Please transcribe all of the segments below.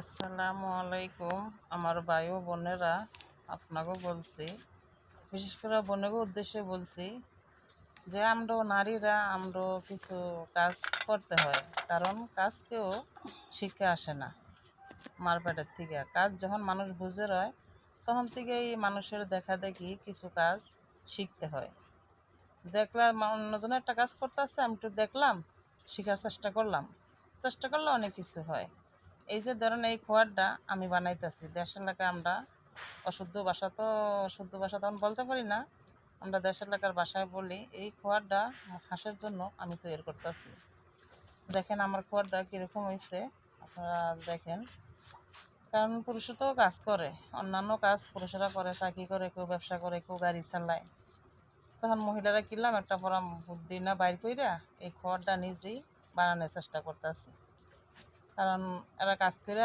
আসসালামু আলাইকুম। আমার ভাই ও বোনেরা, আপনাকেও বলছি, বিশেষ করে বোনেকে উদ্দেশ্যে বলছি যে আমরা কিছু কাজ করতে হয়। কারণ কাজ কেউ শিখে আসে না মার পেটের থেকে। কাজ যখন মানুষ বুঝে রয় তখন থেকেই মানুষের দেখা দেখি কিছু কাজ শিখতে হয়। দেখলাম অন্যজনের একটা কাজ করতেছে, আমি একটু দেখলাম, শেখার চেষ্টা করলে অনেক কিছু হয়। এই যে ধরেন এই খোয়ারটা আমি বানাইতেছি, দেশের এলাকায় আমরা শুদ্ধ ভাষা তখন বলতে পারি না, আমরা দেশের এলাকার ভাষায় বলি। এই খোয়ারটা হাঁসের জন্য আমি তৈরি করতেছি। দেখেন আমার খোয়ারটা কীরকম হয়েছে, আপনারা দেখেন। কারণ পুরুষও তো কাজ করে, অন্যান্য কাজ পুরুষেরা করে, চাকরি করে, কেউ ব্যবসা করে, কেউ গাড়ি চালায়। তখন মহিলারা কিনলাম একটা পরাম বুদ্ধি না বাইর কইরা এই খড়টা নিজেই বানানোর চেষ্টা করতেছি। কারণ এরা কাজ করে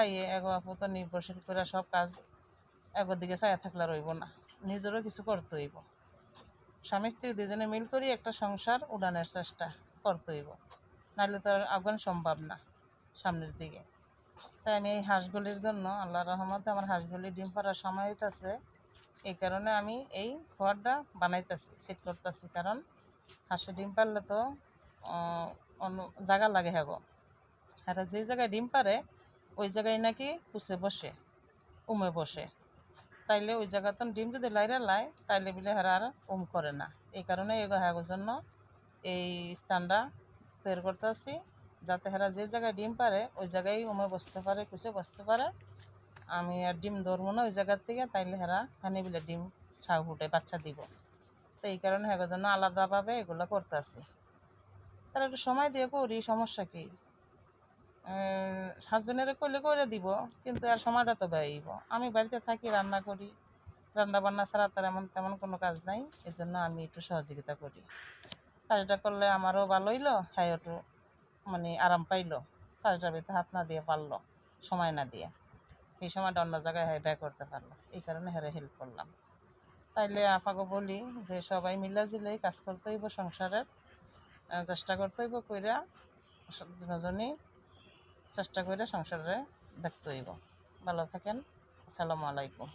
আপু তো নির্ভরশীল করে সব কাজ একবার দিকে চাইয়া থাকলে রইব না, নিজেরও কিছু করতে হইব। স্বামী স্ত্রী দুজনে মিল করি একটা সংসার উড়ানের চেষ্টা করতে হইব, নাহলে তো আর আফগান সম্ভব না সামনের দিকে। তাই আমি এই হাঁসগুলির জন্য আল্লাহ রহমতে আমার হাঁসগুলি ডিম পাড়ার সময় হইতেছে, এই কারণে আমি এই খোয়ারটা বানাইতেছি, সেট করতেছি। কারণ হাঁসে ডিম পারলে তো অন্য জায়গা লাগে হ্যাঁ। আর যে জায়গায় ডিম পারে ওই জায়গায় নাকি কুচে বসে, উমে বসে। তাইলে ওই জায়গাতে ডিম যদি লাইরা লাই তাইলে বলে হারা আর করে না। এই কারণে হ্যাগোর জন্য এই স্থানটা তৈরি করতেছি, যাতে হারা যে জায়গায় ডিম পারে ওই জায়গায় উমে বসতে পারে, কুচে বসতে পারে। আমি আর ডিম ধরবো না ওই জায়গার থেকে, তাইলে হেরা খানি বিলে ডিম ছাউ ফুটে বাচ্চা দিব। তো এই কারণে হ্যাগোর জন্য আলাদাভাবে এগুলো করতেছি। তাহলে একটু সময় দিয়ে করি, সমস্যা কী? হাজবেন্ডের করলে করে দিব, কিন্তু আর সময়টা তো ব্যয়ইব। আমি বাড়িতে থাকি, রান্না করি, রান্না বান্না ছাড়া তার তেমন কোনো কাজ নাই। এই জন্য আমি একটু সহযোগিতা করি। কাজটা করলে আমারও ভালো হইলো, হ্যাঁ একটু আরাম পাইলো, কাজটার ভিতরে হাত না দিয়ে পারলো, সময় না দিয়ে এই সময়টা অন্য জায়গায় ব্যয় করতে পারলো। এই কারণে হেরে হেল্প করলাম। তাইলে আপাকে বলি যে সবাই মিলাজিলেই কাজ করতে হইব, সংসারের চেষ্টা করতে হইব, কইরা দুজনই চেষ্টা করে সংসারে দেখতে হইব। ভালো থাকেন। আসসালামু আলাইকুম।